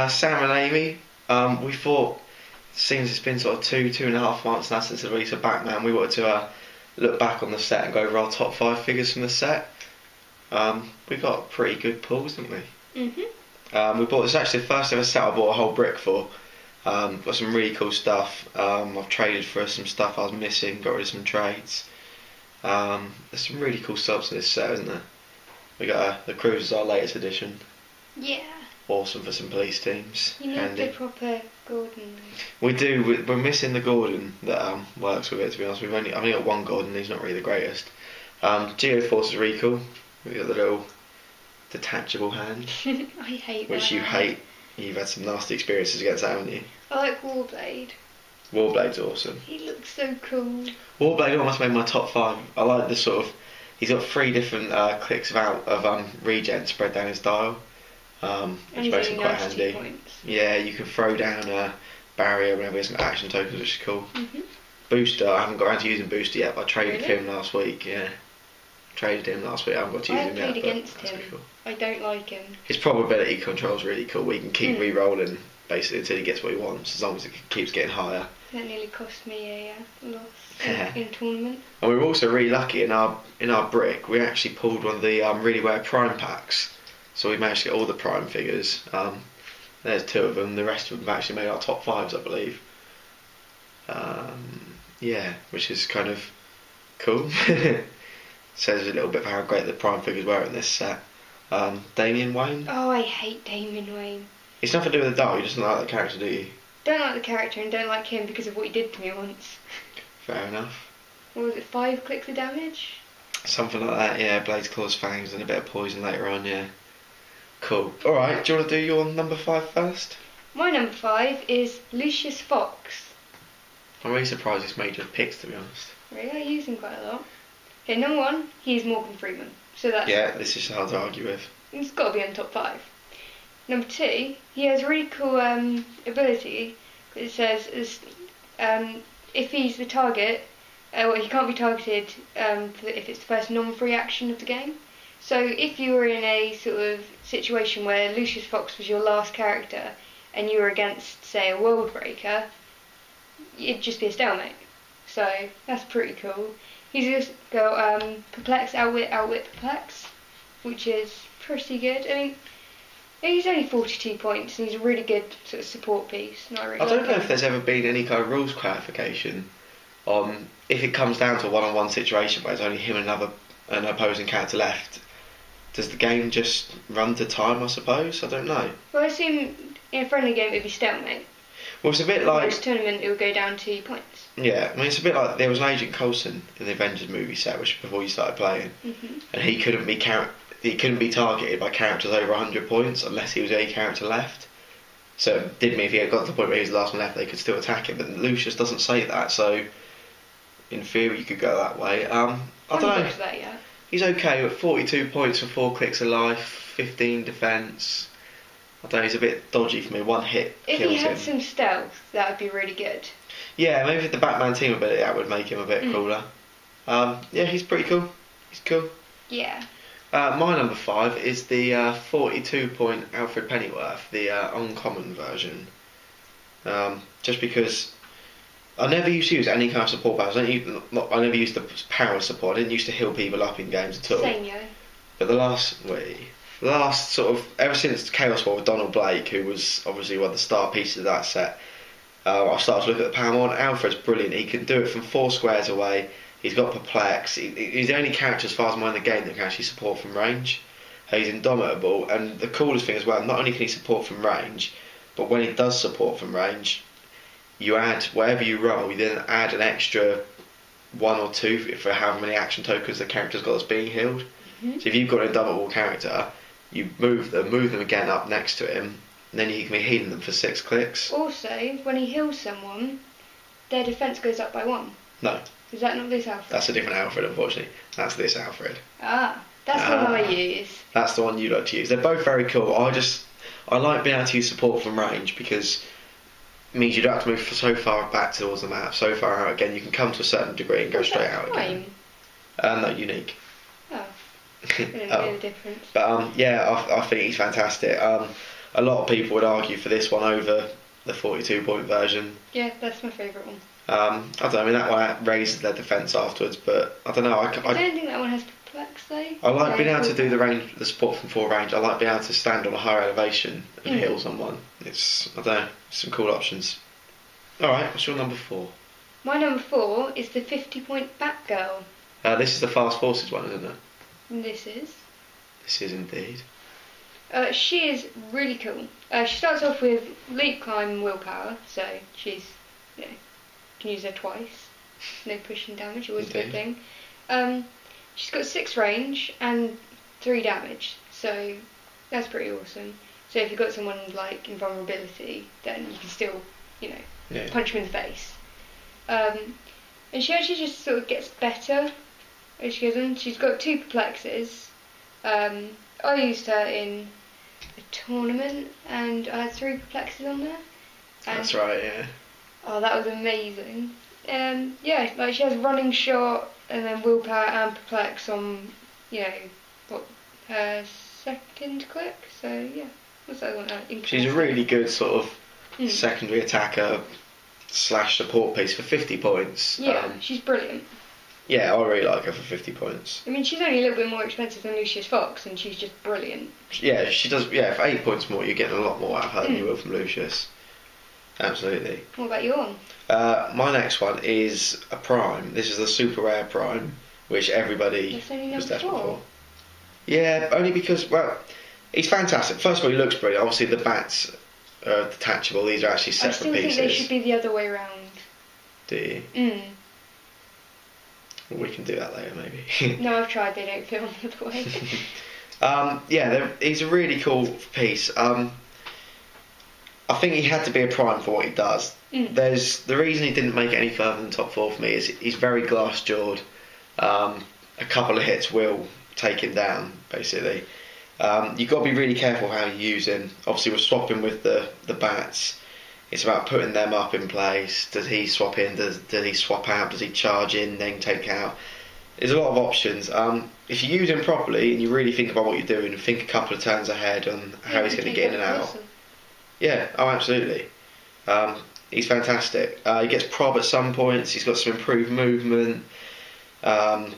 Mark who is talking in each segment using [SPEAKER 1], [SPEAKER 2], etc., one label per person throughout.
[SPEAKER 1] Sam and Amy, we thought, since it's been sort of 2.5 months now since the release of Batman, we wanted to look back on the set and go over our top 5 figures from the set. We got pretty good pulls, didn't we? We bought, it's actually the first ever set I bought a whole brick for. Got some really cool stuff. I've traded for some stuff I was missing, got rid of some trades. There's some really cool stuff to this set, isn't there? We got the Cruiser's our latest edition.
[SPEAKER 2] Yeah.
[SPEAKER 1] Awesome for some police teams.
[SPEAKER 2] You need the proper Gordon.
[SPEAKER 1] We do. We're missing the Gordon that works with it. To be honest, I've only got one Gordon. He's not really the greatest. Geoforce is really cool. We got the little detachable hand.
[SPEAKER 2] I hate that.
[SPEAKER 1] Which you hate. You've had some nasty experiences against that, haven't you?
[SPEAKER 2] I like Warblade.
[SPEAKER 1] Warblade's awesome.
[SPEAKER 2] He looks so cool.
[SPEAKER 1] Warblade almost made my top 5. I like the sort of. He's got 3 different clicks of regen spread down his dial. Which makes him quite handy.
[SPEAKER 2] Points.
[SPEAKER 1] Yeah, you can throw down a barrier whenever there's some action tokens, which is cool. Booster, I haven't got around to using Booster yet, but I traded him last week. Yeah, traded him last week. I haven't got to use him yet.
[SPEAKER 2] I played against him.
[SPEAKER 1] Cool.
[SPEAKER 2] I don't like him.
[SPEAKER 1] His probability control is really cool. We can keep re-rolling basically until he gets what he wants, as long as it keeps getting higher.
[SPEAKER 2] That nearly cost me a loss in tournament.
[SPEAKER 1] And we were also really lucky in our brick. We actually pulled one of the really rare Prime packs. So we managed to get all the Prime figures. There's 2 of them. The rest of them have actually made our top 5s, I believe. Yeah, which is kind of cool. Says a little bit about how great the Prime figures were in this set. Damian Wayne.
[SPEAKER 2] Oh, I hate Damian Wayne.
[SPEAKER 1] It's nothing to do with the doll. You just don't like the character, do you?
[SPEAKER 2] Don't like the character and don't like him because of what he did to me once.
[SPEAKER 1] Fair enough.
[SPEAKER 2] What was it, 5 clicks of damage?
[SPEAKER 1] Something like that, yeah. Blades, claws, fangs, and a bit of poison later on, yeah. Cool. Alright, do you want to do your number 5 first?
[SPEAKER 2] My number 5 is Lucius Fox.
[SPEAKER 1] I'm really surprised it's made your picks, to be honest.
[SPEAKER 2] Really? I use him quite a lot. Okay, number 1, he's Morgan Freeman. So that's...
[SPEAKER 1] Yeah, this is hard to argue with.
[SPEAKER 2] He's got to be in top 5. Number 2, he has a really cool ability. It says, if he's the target, well, he can't be targeted if it's the first non-free action of the game. So if you were in a sort of situation where Lucius Fox was your last character and you were against, say, a World Breaker, it'd just be a stalemate. So that's pretty cool. He's just got Perplex, Outwit, Perplex, which is pretty good. I mean, he's only 42 points and he's a really good sort of support piece. I
[SPEAKER 1] don't know if there's ever been any kind of rules clarification on if it comes down to a one-on-one situation where there's only him and an opposing character left. Does the game just run to time, I suppose? I don't know.
[SPEAKER 2] Well, I assume in a friendly game it would be stalemate.
[SPEAKER 1] Well, it's a bit like...
[SPEAKER 2] In this tournament it would go down to points.
[SPEAKER 1] Yeah, I mean, it's a bit like there was an Agent Coulson in the Avengers movie set, which before you started playing, and he couldn't be targeted by characters over 100 points unless he was the only character left. So it did mean if he had got to the point where he was the last one left, they could still attack him. But Lucius doesn't say that, so in theory you could go that way. I don't know.
[SPEAKER 2] That yet.
[SPEAKER 1] He's okay with 42 points for 4 clicks of life, 15 defence. I don't know, he's a bit dodgy for me. 1 hit kills him.
[SPEAKER 2] If he had some stealth, that would be really good.
[SPEAKER 1] Yeah, maybe with the Batman team ability, that would make him a bit cooler. Yeah, he's pretty cool. He's cool.
[SPEAKER 2] Yeah.
[SPEAKER 1] My number 5 is the 42 point Alfred Pennyworth, the uncommon version. Just because I never used to use any kind of support powers. I never used the power support. I didn't used to heal people up in games at all.
[SPEAKER 2] Same, yeah.
[SPEAKER 1] But the last sort of, ever since Chaos War with Donald Blake, who was obviously one of the star pieces of that set, I started to look at the power more, and Alfred's brilliant. He can do it from 4 squares away. He's got Perplex. He's the only character, as far as I'm aware, in the game that can actually support from range. He's indomitable, and the coolest thing as well, not only can he support from range, but when he does support from range, you add, wherever you roll, you then add an extra 1 or 2 for however many action tokens the character's got that's being healed. So if you've got an indomitable character, you move them again up next to him, and then you can be healing them for 6 clicks.
[SPEAKER 2] Also, when he heals someone, their defence goes up by 1.
[SPEAKER 1] No.
[SPEAKER 2] Is that not this Alfred?
[SPEAKER 1] That's a different Alfred, unfortunately. That's this Alfred.
[SPEAKER 2] Ah, that's the one I use.
[SPEAKER 1] That's the one you like to use. They're both very cool. I like being able to use support from range because it means you don't have to move so far back towards the map, so far out again. You can come to a certain degree and go straight out again. No, unique.
[SPEAKER 2] Oh. I didn't know the difference.
[SPEAKER 1] But yeah, I think he's fantastic. a lot of people would argue for this one over the 42-point version.
[SPEAKER 2] Yeah, that's my favourite one.
[SPEAKER 1] I don't know, I mean, that one raises their defence afterwards, but I don't know. I
[SPEAKER 2] don't think that one has perplex though.
[SPEAKER 1] I like being able to do the support from full range. I like being able to stand on a higher elevation and heal someone. I don't know, some cool options. Alright, what's your number 4?
[SPEAKER 2] My number 4 is the 50-point Batgirl.
[SPEAKER 1] This is the Fast Forces one, isn't it?
[SPEAKER 2] This is.
[SPEAKER 1] This is indeed.
[SPEAKER 2] She is really cool. She starts off with leap, climb, and willpower, so she's, can use her twice. No pushing damage, always a good thing. She's got 6 range and 3 damage, so that's pretty awesome. So if you've got someone like invulnerability, then you can still, punch them in the face. And she actually just sort of gets better as she goes on. She's got 2 perplexes. I used her in a tournament and I had 3 perplexes on there.
[SPEAKER 1] That's right, yeah.
[SPEAKER 2] Oh, that was amazing. Like she has running shot and then willpower and perplex on, her second click. So yeah, what's that one?
[SPEAKER 1] She's a really good sort of secondary attacker / support piece for 50 points.
[SPEAKER 2] Yeah, she's brilliant.
[SPEAKER 1] Yeah, I really like her for 50 points.
[SPEAKER 2] I mean, she's only a little bit more expensive than Lucius Fox, and she's just brilliant.
[SPEAKER 1] Yeah, she does. Yeah, for 8 points more, you're getting a lot more out of her than you will from Lucius. Absolutely.
[SPEAKER 2] What about your one?
[SPEAKER 1] My next one is a Prime. This is the super rare Prime, which everybody was desperate for. Yeah, only because, well, he's fantastic. First of all, he looks brilliant. Obviously, the bats are detachable. These are actually separate pieces.
[SPEAKER 2] I still think they should be the other way around.
[SPEAKER 1] Do you?
[SPEAKER 2] Mm.
[SPEAKER 1] Well, we can do that later, maybe.
[SPEAKER 2] No, I've tried. They don't feel the other way.
[SPEAKER 1] He's a really cool piece. I think he had to be a Prime for what he does. There's the reason he didn't make it any further than top 4 for me is he's very glass-jawed. A couple of hits will take him down, basically. You've got to be really careful how you use him. Obviously, we're swapping with the bats. It's about putting them up in place. Does he swap in? Does he swap out? Does he charge in, then take out? There's a lot of options. If you use him properly and you really think about what you're doing and think a couple of turns ahead on how he's going to get in and out.
[SPEAKER 2] Awesome.
[SPEAKER 1] Yeah, absolutely. He's fantastic. He gets prob at some points. He's got some improved movement.
[SPEAKER 2] He's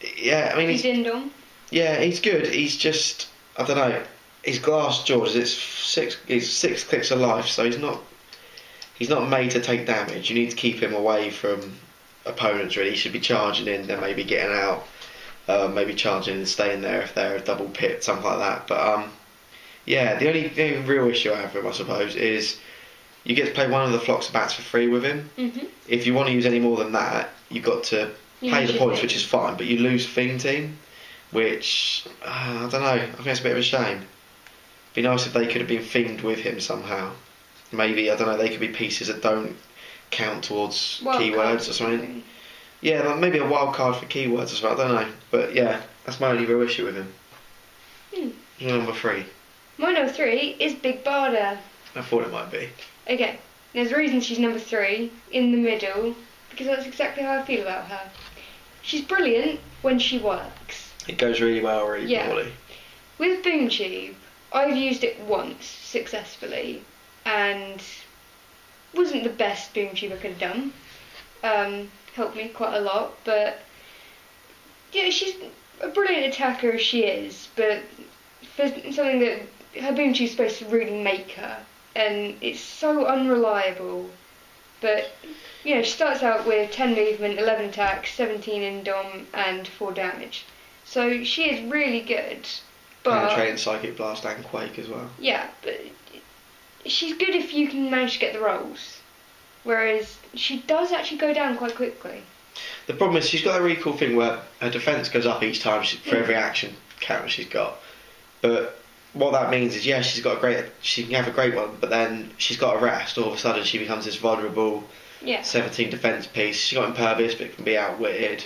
[SPEAKER 2] Dindom.
[SPEAKER 1] Yeah, he's good. He's just, I don't know. He's glass jawed. He's 6 clicks of life, so he's not made to take damage. You need to keep him away from opponents. Really, he should be charging in, then maybe getting out. Maybe charging and staying there if they're a double pit, something like that. But the only real issue I have with him, I suppose, is you get to play one of the flocks of bats for free with him. Mm-hmm. If you want to use any more than that, you've got to pay the points, which is fine, but you lose Fiend Team, which, I don't know, I think it's a bit of a shame. It'd be nice if they could have been Fiend with him somehow. Maybe, I don't know, they could be pieces that don't count towards keywords or something. Yeah, like maybe a wild card for keywords as well, I don't know. But yeah, that's my only real issue with him. Number 3.
[SPEAKER 2] My number 3 is Big Barda.
[SPEAKER 1] I thought it might be.
[SPEAKER 2] Okay, there's a reason she's number 3, in the middle, because that's exactly how I feel about her. She's brilliant when she works.
[SPEAKER 1] It goes really well, really poorly.
[SPEAKER 2] With Boom Tube, I've used it once successfully, and wasn't the best Boom Tube I could have done. Helped me quite a lot, but yeah, she's a brilliant attacker as she is, but for something that her Boom Tube's supposed to really make her, and it's so unreliable. But she starts out with 10 movement, 11 attack, 17 indom, and 4 damage. So she is really good. But
[SPEAKER 1] Penetrating, Psychic Blast, and Quake as well.
[SPEAKER 2] Yeah, but she's good if you can manage to get the rolls. Whereas she does actually go down quite quickly.
[SPEAKER 1] The problem is she's got a really cool thing where her defence goes up each time for every action counter she's got. But what that means is, she can have a great one, but then she's got a rest. All of a sudden she becomes this vulnerable 17 defence piece. She's got impervious, but can be outwitted.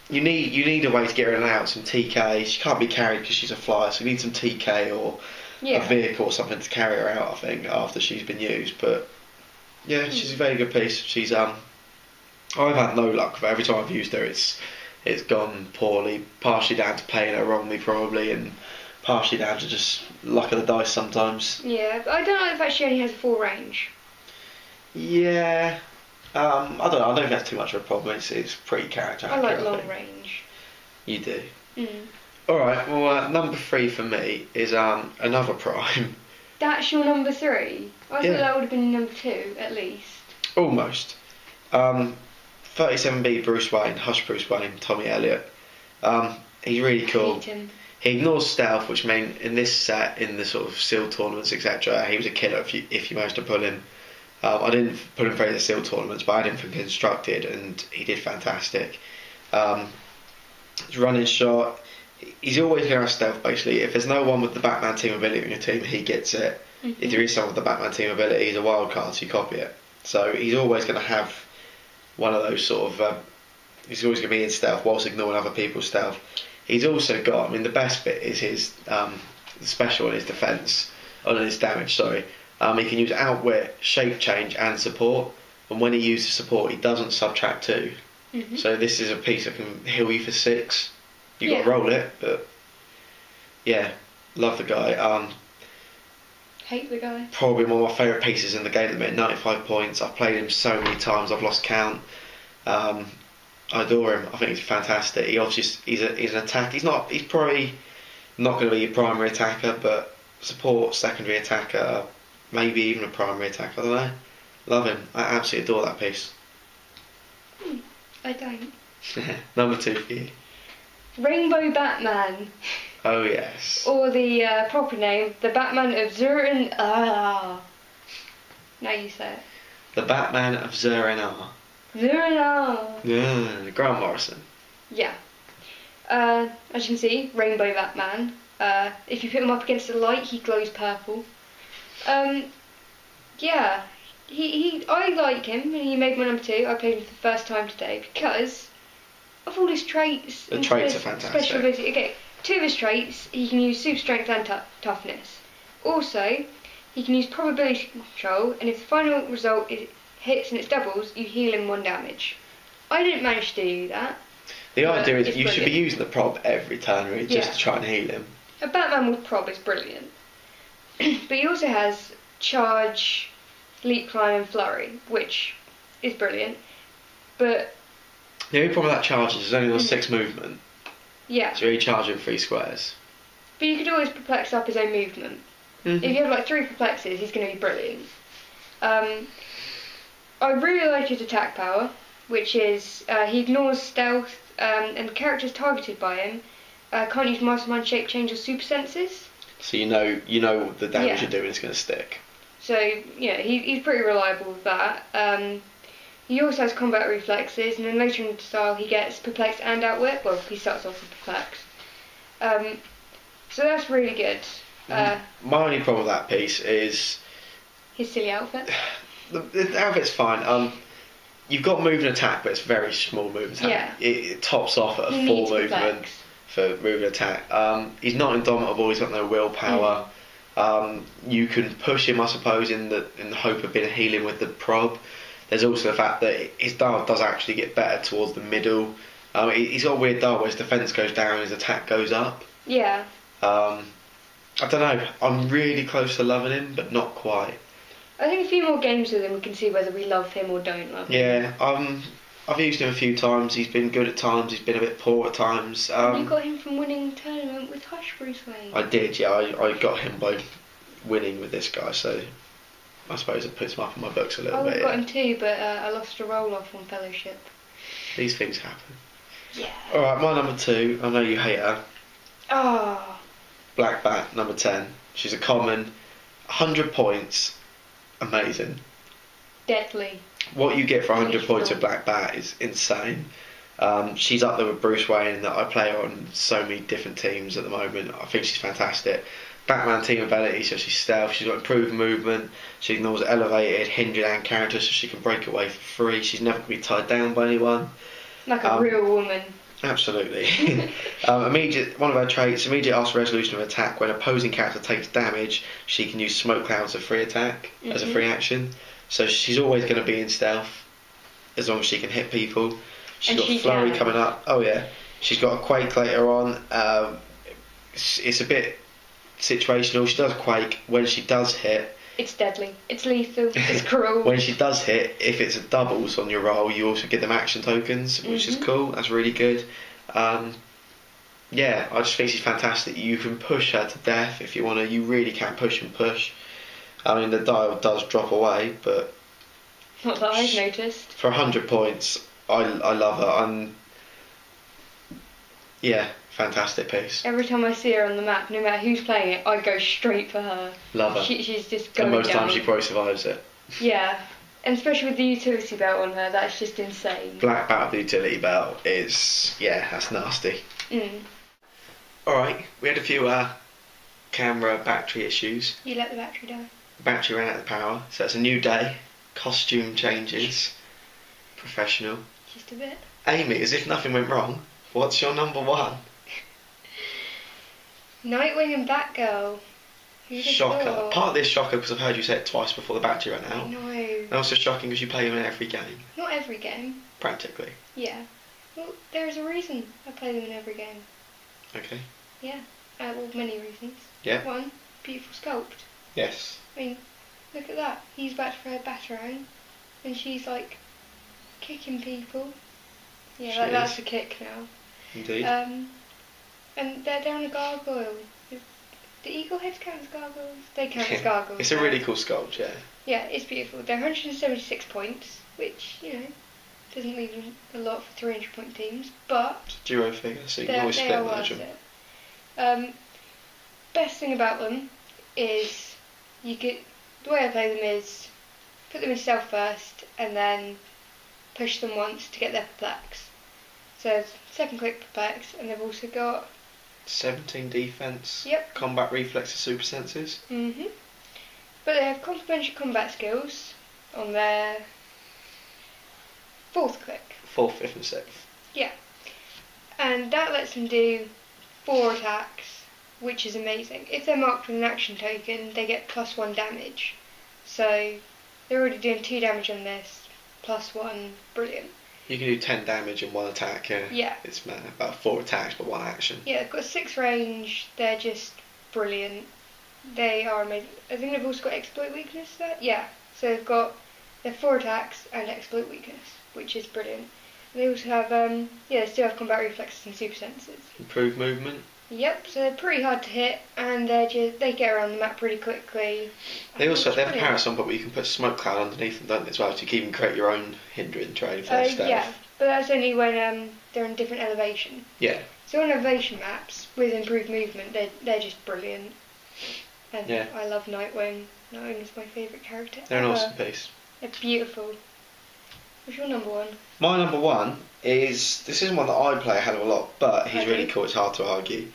[SPEAKER 1] You need a way to get her in and out, some TK. She can't be carried because she's a flyer, so you need some TK or a vehicle or something to carry her out, I think, after she's been used. But yeah, she's a very good piece. She's I've had no luck with her. Every time I've used her, it's gone poorly, partially down to playing her wrongly probably, and partially down to just luck of the dice sometimes.
[SPEAKER 2] Yeah, but I don't like the fact she only has 4 range.
[SPEAKER 1] Yeah. I don't know. I don't think that's too much of a problem. It's pretty character
[SPEAKER 2] I
[SPEAKER 1] accurate.
[SPEAKER 2] like long range.
[SPEAKER 1] You do.
[SPEAKER 2] Mm.
[SPEAKER 1] Alright, well, number 3 for me is another prime.
[SPEAKER 2] That's your number 3? I thought
[SPEAKER 1] Yeah.
[SPEAKER 2] that would have been number 2, at least.
[SPEAKER 1] Almost. 37B Bruce Wayne, Hush Bruce Wayne, Tommy Elliott. He's really cool.
[SPEAKER 2] Hate him.
[SPEAKER 1] He ignores stealth, which means in this set, in the sort of seal tournaments, etc., he was a killer if you managed to pull him. I didn't pull him for the seal tournaments, but I had him for constructed, and he did fantastic. His running shot, he's always going to have stealth, basically. If there's no one with the Batman team ability in your team, he gets it.
[SPEAKER 2] Mm-hmm.
[SPEAKER 1] If there is someone with the Batman team ability, he's a wild card, so you copy it. So he's always going to have one of those sort of... he's always going to be in stealth whilst ignoring other people's stealth. He's also got, the best bit is his special on his defence, on his damage, sorry. He can use outwit, shape change and support, and when he uses support he doesn't subtract 2.
[SPEAKER 2] Mm-hmm.
[SPEAKER 1] So this is a piece that can heal you for 6. You got
[SPEAKER 2] Yeah.
[SPEAKER 1] to roll it, but yeah, love the guy.
[SPEAKER 2] Hate the guy.
[SPEAKER 1] Probably one of my favourite pieces in the game at the minute, 95 points. I've played him so many times, I've lost count. I adore him. I think he's fantastic. He's an attack. He's probably not going to be your primary attacker, but support, secondary attacker, maybe even a primary attacker. I don't know. Love him. I absolutely adore that piece.
[SPEAKER 2] I don't.
[SPEAKER 1] Number 2 for you.
[SPEAKER 2] Rainbow Batman.
[SPEAKER 1] Oh yes.
[SPEAKER 2] Or the proper name, the Batman of Zurin. Now you say it.
[SPEAKER 1] The Batman of Zur-En-Arrh.
[SPEAKER 2] Zurin.
[SPEAKER 1] Yeah, Grant Morrison.
[SPEAKER 2] Yeah. As you can see, Rainbow Batman. If you put him up against the light, he glows purple. Yeah. I like him, and he made my number 2. I played him for the first time today because of all his traits.
[SPEAKER 1] The traits are fantastic.
[SPEAKER 2] Special ability. Okay, 2 of his traits, he can use super strength and toughness. Also, he can use probability control, and if the final result hits and it's doubles, you heal him 1 damage. I didn't manage to do that.
[SPEAKER 1] The idea is
[SPEAKER 2] it's
[SPEAKER 1] you should be
[SPEAKER 2] brilliant.
[SPEAKER 1] using the prob every turn, really, just to try and heal him.
[SPEAKER 2] A Batman with prob is brilliant. But he also has charge, leap, climb and flurry, which is brilliant. But
[SPEAKER 1] The only problem with that charge is there's only 6 movement,
[SPEAKER 2] yeah,
[SPEAKER 1] so you're charging 3 squares.
[SPEAKER 2] but you could always perplex up his own movement.
[SPEAKER 1] Mm-hmm.
[SPEAKER 2] If you have like 3 perplexes, he's going to be brilliant. I really like his attack power, which is he ignores stealth, and characters targeted by him can't use mastermind, shape change or super senses.
[SPEAKER 1] So you know the damage
[SPEAKER 2] Yeah.
[SPEAKER 1] you're doing is going to stick.
[SPEAKER 2] So yeah, he's pretty reliable with that. He also has combat reflexes, and then later in the style he gets perplex and outwit. Well, he starts off with perplex. So that's really good.
[SPEAKER 1] My only problem with that piece is
[SPEAKER 2] His silly outfit.
[SPEAKER 1] the outfit's fine. You've got move and attack, but it's very small move and attack.
[SPEAKER 2] Yeah.
[SPEAKER 1] It tops off at a
[SPEAKER 2] He
[SPEAKER 1] 4
[SPEAKER 2] needs
[SPEAKER 1] movement
[SPEAKER 2] perplex.
[SPEAKER 1] for move and attack. He's not indomitable. He's got no willpower. You can push him, I suppose, in the hope of being healing with the prob. There's also the fact that his dial does actually get better towards the middle. He's got a weird dial where his defence goes down and his attack goes up.
[SPEAKER 2] Yeah.
[SPEAKER 1] I don't know. I'm really close to loving him, but not quite.
[SPEAKER 2] I think a few more games with him we can see whether we love him or don't love him.
[SPEAKER 1] Yeah, I've used him a few times. He's been good at times. He's been a bit poor at times.
[SPEAKER 2] You got him from winning the tournament with Hush Bruce Wayne.
[SPEAKER 1] I did, yeah. I got him by winning with this guy, so I suppose it puts him up in my books a little
[SPEAKER 2] I
[SPEAKER 1] bit.
[SPEAKER 2] got him too, but I lost a roll-off on Fellowship.
[SPEAKER 1] These things happen.
[SPEAKER 2] Yeah.
[SPEAKER 1] Alright, my number 2. I know you hate her.
[SPEAKER 2] Oh.
[SPEAKER 1] Black Bat, number 10. She's a common. 100 points. Amazing.
[SPEAKER 2] Deadly.
[SPEAKER 1] What you get for 100 points
[SPEAKER 2] Beautiful.
[SPEAKER 1] with Black Bat is insane. She's up there with Bruce Wayne, that I play on so many different teams at the moment. I think she's fantastic. Batman team ability, so she's stealth, she's got improved movement, she ignores elevated, hindered and counter, so she can break away for free. She's never going to be tied down by anyone.
[SPEAKER 2] Like a real woman.
[SPEAKER 1] Absolutely. One of her traits, immediate after resolution of attack. When opposing character takes damage, she can use smoke clouds as a free attack, as a free action. So she's always going to be in stealth, as long as she can hit people. She's got flurry coming up. Oh yeah. She's got a quake later on. It's a bit situational. She does quake. When she does hit,
[SPEAKER 2] It's deadly. It's lethal. It's cruel.
[SPEAKER 1] when she does hit, if it's a doubles on your roll, you also get them action tokens, which is cool. That's really good. Yeah, I just think she's fantastic. You can push her to death if you want to. You really can push and push. I mean, the dial does drop away, but
[SPEAKER 2] Not that I've noticed.
[SPEAKER 1] for 100 points, I love her. Yeah, fantastic piece.
[SPEAKER 2] Every time I see her on the map, no matter who's playing it, I go straight for her.
[SPEAKER 1] Love her.
[SPEAKER 2] She's just going
[SPEAKER 1] And most
[SPEAKER 2] down.
[SPEAKER 1] times she probably survives it.
[SPEAKER 2] Yeah, and especially with the utility belt on her, that's just insane.
[SPEAKER 1] Black Bat with the utility belt is, yeah, that's nasty. Alright, we had a few camera battery issues.
[SPEAKER 2] You let the battery die.
[SPEAKER 1] The battery ran out of power, so it's a new day. Costume changes. Professional.
[SPEAKER 2] Just a bit.
[SPEAKER 1] Amy, as if nothing went wrong, what's your number one?
[SPEAKER 2] Nightwing and Batgirl. Who'd have
[SPEAKER 1] Shocker.
[SPEAKER 2] thought?
[SPEAKER 1] Part of this shocker because I've heard you say it twice before the battery ran
[SPEAKER 2] I
[SPEAKER 1] out.
[SPEAKER 2] know.
[SPEAKER 1] And also shocking because you play them in every game,
[SPEAKER 2] Not every game.
[SPEAKER 1] practically.
[SPEAKER 2] Yeah. Well, there's a reason I play them in every game.
[SPEAKER 1] Okay.
[SPEAKER 2] Yeah. Well, many reasons.
[SPEAKER 1] Yeah.
[SPEAKER 2] One, beautiful sculpt.
[SPEAKER 1] Yes.
[SPEAKER 2] I mean, look at that. He's about to throw a batarang, and she's like kicking people. Yeah,
[SPEAKER 1] She
[SPEAKER 2] that's
[SPEAKER 1] is.
[SPEAKER 2] the kick now.
[SPEAKER 1] Indeed.
[SPEAKER 2] And they're down a gargoyle. The eagle heads count as gargoyles? They count as gargoyles.
[SPEAKER 1] It's a really cool sculpt, yeah.
[SPEAKER 2] Yeah, it's beautiful. They're 176 points, which, you know, doesn't leave a lot for 300 point teams, but
[SPEAKER 1] Duo figure, so you can
[SPEAKER 2] they
[SPEAKER 1] always
[SPEAKER 2] are
[SPEAKER 1] split
[SPEAKER 2] worth
[SPEAKER 1] merge them.
[SPEAKER 2] it. Best thing about them is the way I play them is put them in stealth first and then push them once to get their perplex. So second click perplex, and they've also got
[SPEAKER 1] 17 defense.
[SPEAKER 2] Yep.
[SPEAKER 1] Combat reflexes, super senses.
[SPEAKER 2] But they have complementary combat skills on their fourth click.
[SPEAKER 1] 4th, 5th, and 6th.
[SPEAKER 2] Yeah. And that lets them do 4 attacks, which is amazing. If they're marked with an action token, they get +1 damage. So they're already doing 2 damage on this, +1, brilliant.
[SPEAKER 1] You can do 10 damage in 1 attack, yeah.
[SPEAKER 2] Yeah.
[SPEAKER 1] It's about 4 attacks, but 1 action.
[SPEAKER 2] Yeah, they've got 6 range, they're just brilliant. They are amazing. I think they've also got exploit weakness there. Yeah, so they've got their 4 attacks and exploit weakness, which is brilliant. They also have, they still have combat reflexes and super senses.
[SPEAKER 1] Improved movement.
[SPEAKER 2] Yep, so they're pretty hard to hit, and they get around the map pretty quickly.
[SPEAKER 1] They have a
[SPEAKER 2] brilliant.
[SPEAKER 1] parasol, but you can put smoke cloud underneath them, don't they, as well, so you can even create your own hindering terrain for their stealth.
[SPEAKER 2] Yeah, but that's only when they're in different elevation.
[SPEAKER 1] Yeah.
[SPEAKER 2] So on elevation maps, with improved movement, they're just brilliant. And
[SPEAKER 1] Yeah.
[SPEAKER 2] I love Nightwing. Nightwing is my favourite character
[SPEAKER 1] They're an
[SPEAKER 2] ever.
[SPEAKER 1] awesome piece.
[SPEAKER 2] They're beautiful. What's your number one?
[SPEAKER 1] My number one is, this isn't one that I play a hell of a lot, but he's really cool, it's hard to argue.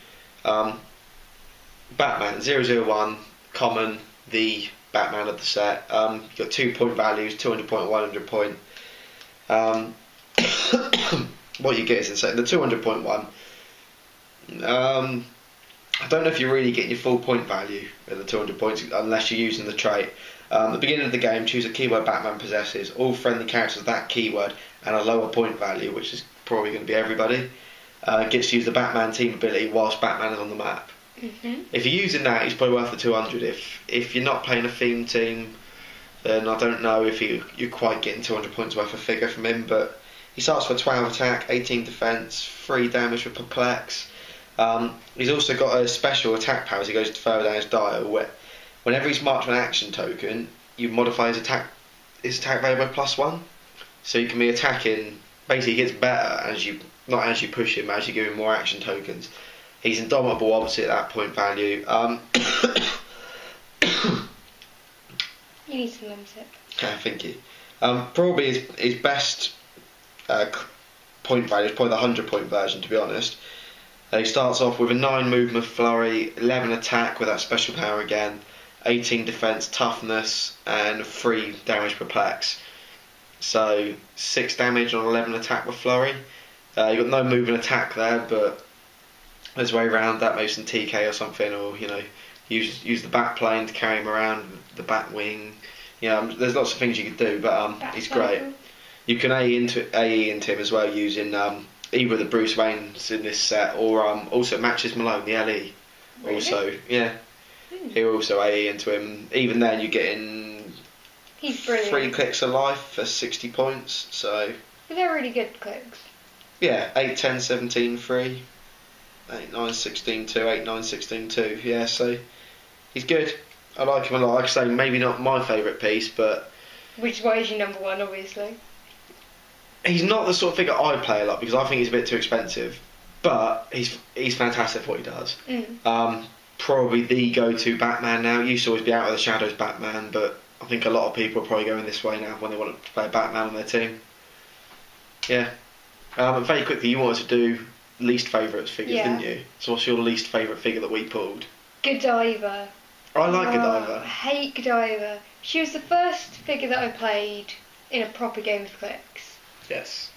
[SPEAKER 1] Batman 001, common, the Batman of the set. You've got 2 point values, 200 point, 100 point. What you get is insane. The 200 point one, I don't know if you're really getting your full point value at the 200 points unless you're using the trait. At the beginning of the game, choose a keyword Batman possesses. All friendly characters with that keyword and a lower point value, which is probably going to be everybody, gets to use the Batman team ability whilst Batman is on the map. If you're using that, he's probably worth the 200. If you're not playing a theme team, then I don't know if you're quite getting 200 points worth of figure from him, but he starts with 12 attack, 18 defense, 3 damage with perplex. He's also got a special attack power as he goes further down his dial, where whenever he's marked with an action token, you modify his attack value by +1. So you can be attacking, basically he gets better not as you push him, as you give him more action tokens. He's indomitable obviously at that point value.
[SPEAKER 2] You need some lemsip.
[SPEAKER 1] Okay, thank you. Probably his best point value is probably the 100 point version, to be honest. He starts off with a 9 movement flurry, 11 attack with that special power again, 18 defense, toughness, and 3 damage perplex. So 6 damage on 11 attack with flurry. You've got no movement attack there, but there's a way around that, maybe some TK or something, or use the back plane to carry him around, the back wing. There's lots of things you could do, but he's great. You can AE into him as well using either the Bruce Waynes in this set or also matches Malone, the LE.
[SPEAKER 2] Really?
[SPEAKER 1] Also, yeah. He'll also AE into him. Even then, you're getting
[SPEAKER 2] He's brilliant.
[SPEAKER 1] 3 clicks of life for 60 points. So
[SPEAKER 2] But they're really good clicks.
[SPEAKER 1] yeah, 8, 10, 17, 3. 8, 9, 16, 2, 8, 9, 16, 2. Yeah, so he's good. I like him a lot. Like I say, maybe not my favourite piece, but
[SPEAKER 2] Which is why he's your number one, obviously.
[SPEAKER 1] he's not the sort of figure I play a lot because I think he's a bit too expensive. But he's fantastic for what he does. Probably the go-to Batman now. Used to always be Out of the Shadows Batman, but I think a lot of people are probably going this way now when they want to play Batman on their team. Yeah. And very quickly, you wanted to do least favourites figures, didn't you? So what's your least favourite figure that we pulled?
[SPEAKER 2] Godiva.
[SPEAKER 1] I like
[SPEAKER 2] I
[SPEAKER 1] Godiva.
[SPEAKER 2] hate Godiva. She was the first figure that I played in a proper game of Clicks.
[SPEAKER 1] Yes.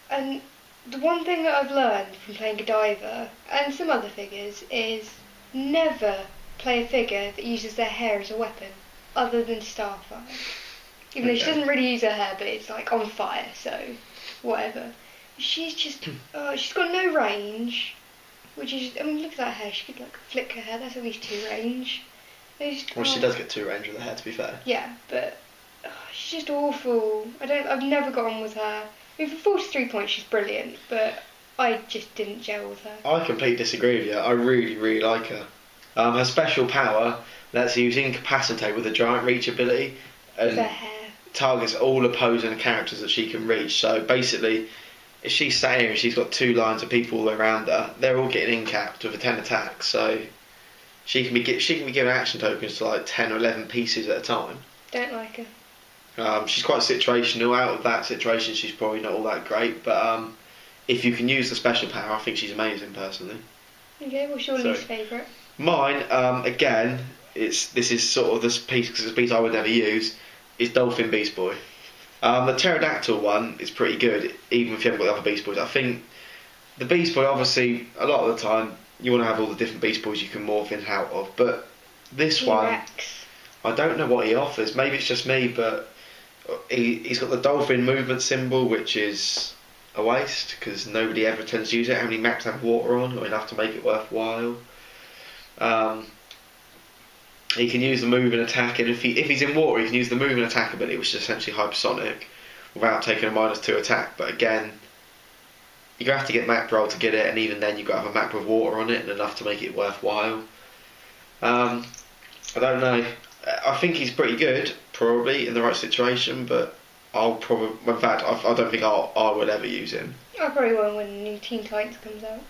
[SPEAKER 2] And the one thing that I've learned from playing Godiva and some other figures is never play a figure that uses their hair as a weapon, other than Starfire. Even though she doesn't really use her hair, but it's like on fire, so whatever. She's just, she's got no range, which is, I mean, look at that hair. She could like flick her hair. That's at least 2 range.
[SPEAKER 1] Well, she does get 2 range with her hair, to be fair.
[SPEAKER 2] Yeah, but she's just awful. I've never got on with her. I mean, for 43 points, she's brilliant, but I just didn't gel with her.
[SPEAKER 1] I completely disagree with you. I really, really like her. Her special power lets her use Incapacitate with a giant reach ability and
[SPEAKER 2] Her hair.
[SPEAKER 1] targets all opposing characters that she can reach. So basically, if she's sat here and she's got 2 lines of people all the way around her, they're all getting incapped with a 10 attack. So she can be given action tokens to like 10 or 11 pieces at a time.
[SPEAKER 2] Don't like her.
[SPEAKER 1] She's quite situational. Out of that situation, she's probably not all that great. But if you can use the special power, I think she's amazing personally.
[SPEAKER 2] Okay, what's your least favourite?
[SPEAKER 1] Mine, again, this is sort of this piece because it's a piece I would never use. Is Dolphin Beast Boy. The pterodactyl one is pretty good, even if you haven't got the other Beast Boys. I think the Beast Boy, obviously, a lot of the time you want to have all the different Beast Boys you can morph in and out of. But this one, I don't know what he offers. Maybe it's just me, but he's got the dolphin movement symbol, which is a waste because nobody ever tends to use it. How many maps have water on, or enough to make it worthwhile? He can use the move and attack, and if he's in water, he can use the move and attack ability, which is essentially hypersonic, without taking a -2 attack. But again, you're going to have to get map roll to get it, and even then you've got to have a map with water on it and enough to make it worthwhile. I don't know. I think he's pretty good, probably, in the right situation, but I'll probably... In fact, I don't think I would ever use him.
[SPEAKER 2] I probably won't when the new Teen Titans comes out.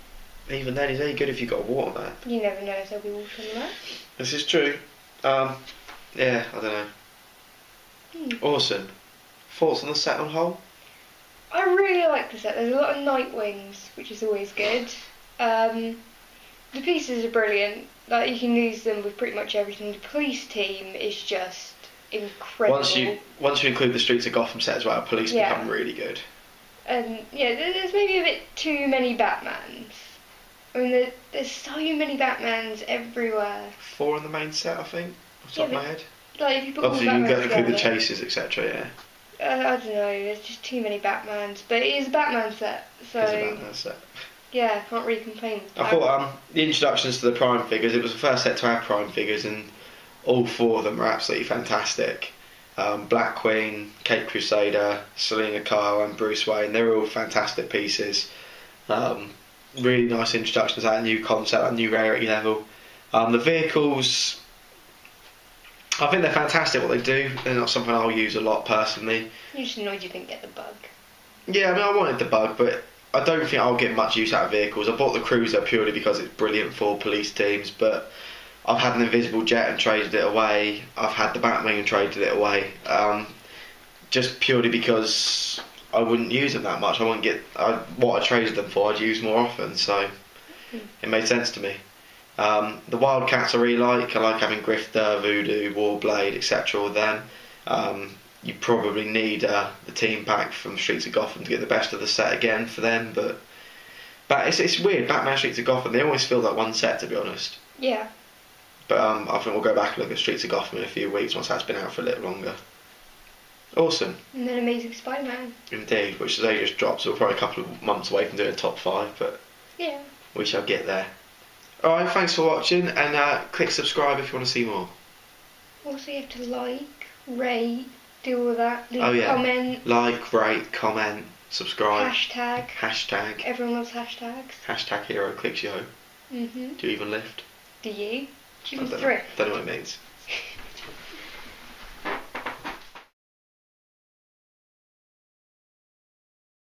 [SPEAKER 1] Even then, he's only good if you've got a water map.
[SPEAKER 2] You never know if there'll be water on the map.
[SPEAKER 1] This is true. Yeah, I don't know. Awesome. Thoughts on the set on whole?
[SPEAKER 2] I really like the set. There's a lot of Nightwings, which is always good. The pieces are brilliant. Like, you can use them with pretty much everything. The police team is just incredible.
[SPEAKER 1] Once you include the Streets of Gotham set as well, police become really good.
[SPEAKER 2] And yeah, there's maybe a bit too many Batmans. I mean, there's so many Batmans everywhere.
[SPEAKER 1] 4 in the main set, I think, off the top of my head.
[SPEAKER 2] Like, if you put
[SPEAKER 1] obviously,
[SPEAKER 2] all
[SPEAKER 1] you can include
[SPEAKER 2] together,
[SPEAKER 1] the chases, etc. Yeah.
[SPEAKER 2] I don't know. There's just too many Batmans, but it is a Batman set, so
[SPEAKER 1] It's a Batman set.
[SPEAKER 2] Yeah, can't really complain.
[SPEAKER 1] I thought the introductions to the Prime figures. It was the first set to have Prime figures, and all 4 of them were absolutely fantastic. Black Queen, Cape Crusader, Selina Kyle, and Bruce Wayne. They're all fantastic pieces. Really nice introductions to that new concept, that new rarity level. The vehicles, I think they're fantastic what they do. They're not something I'll use a lot personally.
[SPEAKER 2] You're just annoyed you didn't get the bug.
[SPEAKER 1] Yeah, I mean, I wanted the bug, but I don't think I'll get much use out of vehicles. I bought the Cruiser purely because it's brilliant for police teams, but I've had an Invisible Jet and traded it away. I've had the Batwing and traded it away. Just purely because I wouldn't use them that much. I wouldn't get what I traded them for. I'd use more often, so it made sense to me. The Wildcats I really like. I like having Grifter, Voodoo, Warblade, etc. with them. You probably need the team pack from Streets of Gotham to get the best of the set again for them, but it's weird. Batman Streets of Gotham, they always feel like one set, to be honest.
[SPEAKER 2] Yeah.
[SPEAKER 1] But I think we'll go back and look at Streets of Gotham in a few weeks once that's been out for a little longer. Awesome.
[SPEAKER 2] And then Amazing Spider-Man.
[SPEAKER 1] Indeed, which today just dropped, so we're probably a couple of months away from doing a top 5, but
[SPEAKER 2] yeah,
[SPEAKER 1] we shall get there. Alright, thanks for watching, and click subscribe if you want to see more.
[SPEAKER 2] Also, you have to like, rate, do all that, leave
[SPEAKER 1] Oh
[SPEAKER 2] a
[SPEAKER 1] yeah.
[SPEAKER 2] comment,
[SPEAKER 1] Like, rate, comment, subscribe.
[SPEAKER 2] hashtag.
[SPEAKER 1] Hashtag.
[SPEAKER 2] Everyone loves hashtags.
[SPEAKER 1] Hashtag Heroclix, yo.
[SPEAKER 2] Mhm.
[SPEAKER 1] Do you even lift?
[SPEAKER 2] Do you? Do you
[SPEAKER 1] I
[SPEAKER 2] even
[SPEAKER 1] don't know.
[SPEAKER 2] thrift?
[SPEAKER 1] Don't know what it means.